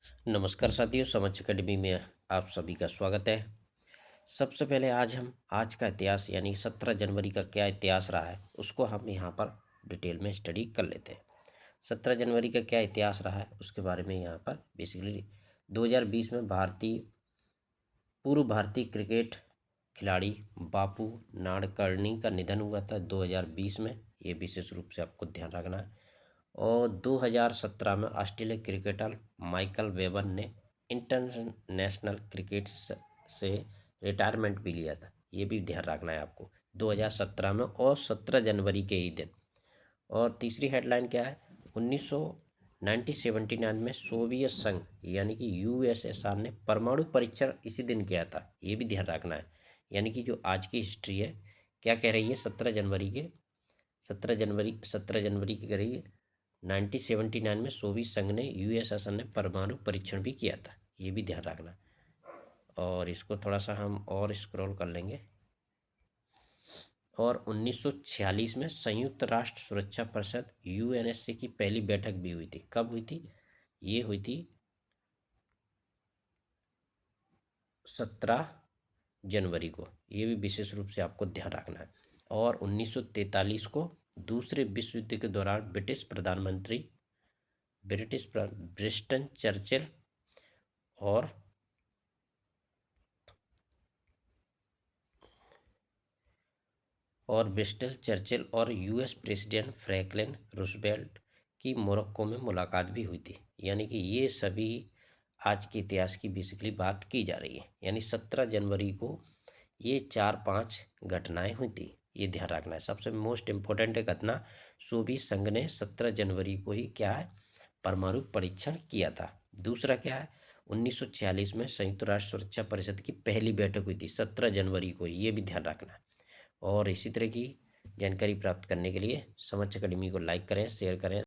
नमस्कार साथियों, समझ अकेडमी में आप सभी का स्वागत है। सबसे पहले आज हम आज का इतिहास यानी 17 जनवरी का क्या इतिहास रहा है उसको हम यहाँ पर डिटेल में स्टडी कर लेते हैं। 17 जनवरी का क्या इतिहास रहा है उसके बारे में यहाँ पर बेसिकली 2020 में पूर्व भारतीय क्रिकेट खिलाड़ी बापू नाडकर्णी का निधन हुआ था 2020 में। ये विशेष रूप से आपको ध्यान रखना है। और 2017 में ऑस्ट्रेलिया क्रिकेटर माइकल वेबर ने इंटरनेशनल क्रिकेट से रिटायरमेंट भी लिया था। ये भी ध्यान रखना है आपको 2017 में और 17 जनवरी के ही दिन। और तीसरी हेडलाइन क्या है, 1979 में सोवियत संघ यानी कि यूएसएसआर ने परमाणु परीक्षण इसी दिन किया था। ये भी ध्यान रखना है। यानी कि जो आज की हिस्ट्री है क्या कह रही है, 17 जनवरी की कह रही है 1979 में सोवियत संघ ने यूएसएसआर ने परमाणु परीक्षण भी किया था। ये भी ध्यान रखना। और इसको थोड़ा सा हम और स्क्रॉल कर लेंगे। और 1946 में संयुक्त राष्ट्र सुरक्षा परिषद यूएनएससी की पहली बैठक भी हुई थी। कब हुई थी? ये हुई थी 17 जनवरी को। ये भी विशेष रूप से आपको ध्यान रखना है। और 1943 को दूसरे विश्व युद्ध के दौरान ब्रिस्टन चर्चिल और यूएस प्रेसिडेंट फ्रैंकलिन रूजवेल्ट की मोरक्को में मुलाकात भी हुई थी। यानी कि ये सभी आज के इतिहास की बेसिकली बात की जा रही है। यानी 17 जनवरी को ये 4-5 घटनाएं हुई थी। ये ध्यान रखना है। सबसे मोस्ट इम्पोर्टेंट घटना, सोवियत संघ ने 17 जनवरी को ही क्या है, परमाणु परीक्षण किया था। दूसरा क्या है, 1946 में संयुक्त राष्ट्र सुरक्षा परिषद की पहली बैठक हुई थी 17 जनवरी को। ये भी ध्यान रखना है। और इसी तरह की जानकारी प्राप्त करने के लिए समझ अकेडमी को लाइक करें, शेयर करें।